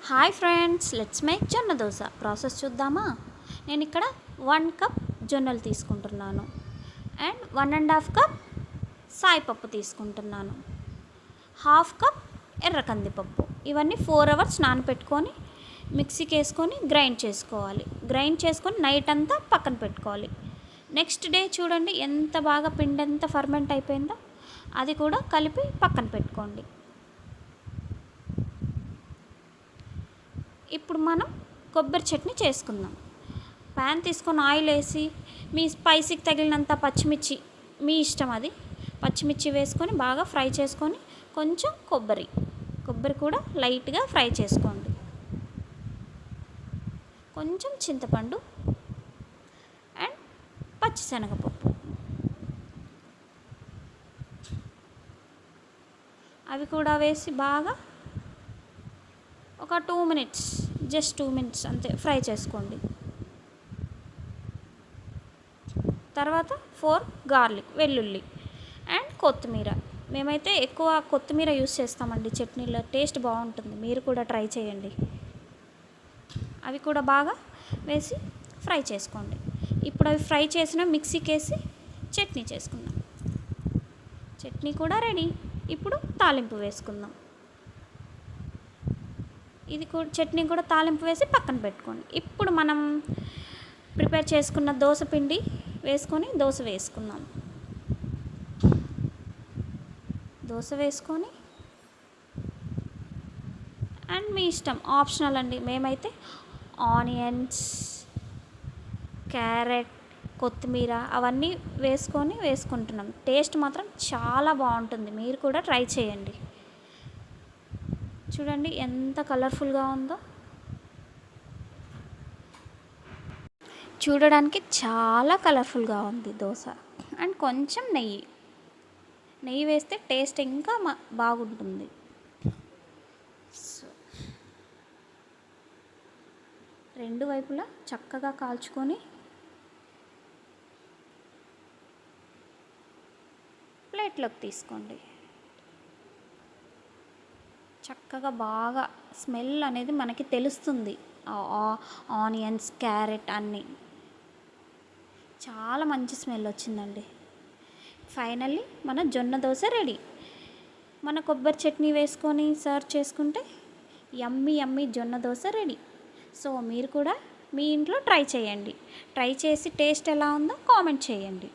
Hi friends, let's make జొన్న dosa process చూద్దామా. నేను ఇక్కడ 1 కప్ జొన్నలు తీసుకుంటున్నాను అండ్ 1.5 కప్ సాయిపప్పు తీసుకుంటున్నాను, హాఫ్ కప్ ఎర్ర కందిపప్పు. ఇవన్నీ 4 అవర్స్ నానబెట్టుకొని మిక్సీకి వేసుకొని గ్రైండ్ చేసుకోవాలి. గ్రైండ్ చేసుకొని నైట్ అంతా పక్కన పెట్టుకోవాలి. నెక్స్ట్ డే చూడండి ఎంత బాగా పిండి ఎంత ఫర్మెంట్ అయిపోయిందో, అది కూడా కలిపి పక్కన పెట్టుకోండి. ఇప్పుడు మనం కొబ్బరి చట్నీ చేసుకుందాం. ప్యాన్ తీసుకొని ఆయిల్ వేసి మీ స్పైసీకి తగిలినంత పచ్చిమిర్చి, మీ ఇష్టం అది, పచ్చిమిర్చి వేసుకొని బాగా ఫ్రై చేసుకొని కొంచెం కొబ్బరి కూడా లైట్గా ఫ్రై చేసుకోండి. కొంచెం చింతపండు అండ్ పచ్చిశనగపప్పు అవి కూడా వేసి బాగా ఒక 2 మినిట్స్, జస్ట్ 2 మినిట్స్ అంతే ఫ్రై చేసుకోండి. తర్వాత 4 గార్లిక్, వెల్లుల్లి అండ్ కొత్తిమీర. మేమైతే ఎక్కువ కొత్తిమీర యూస్ చేస్తామండి చట్నీలో, టేస్ట్ బాగుంటుంది. మీరు కూడా ట్రై చేయండి. అవి కూడా బాగా వేసి ఫ్రై చేసుకోండి. ఇప్పుడు అవి ఫ్రై చేసిన మిక్సీకి వేసి చట్నీ చేసుకుందాం. చట్నీ కూడా రెడీ. ఇప్పుడు తాలింపు వేసుకుందాం. ఇది కూడా చట్నీ కూడా తాలింపు వేసి పక్కన పెట్టుకోండి. ఇప్పుడు మనం ప్రిపేర్ చేసుకున్న దోశ పిండి వేసుకొని దోశ వేసుకుందాం. దోశ వేసుకొని అండ్ మీ ఇష్టం, ఆప్షనల్ అండి. మేమైతే ఆనియన్స్, క్యారెట్, కొత్తిమీర అవన్నీ వేసుకుంటున్నాం. టేస్ట్ మాత్రం చాలా బాగుంటుంది. మీరు కూడా ట్రై చేయండి. చూడండి ఎంత కలర్ఫుల్గా ఉందో, చూడడానికి చాలా కలర్ఫుల్గా ఉంది దోశ. అండ్ కొంచెం నెయ్యి వేస్తే టేస్ట్ ఇంకా బాగుంటుంది. సో 2 వైపులా చక్కగా కాల్చుకొని ప్లేట్లోకి తీసుకోండి. చక్కగా బాగా స్మెల్ అనేది మనకి తెలుస్తుంది. ఆనియన్స్, క్యారెట్ అన్నీ చాలా మంచి స్మెల్ వచ్చిందండి. ఫైనల్లీ మన జొన్న దోశ రెడీ. మన కొబ్బరి చట్నీ వేసుకొని సర్వ్ చేసుకుంటే యమ్మీ జొన్న దోశ రెడీ. సో మీరు కూడా మీ ఇంట్లో ట్రై చేయండి. ట్రై చేసి టేస్ట్ ఎలా ఉందో కామెంట్ చేయండి.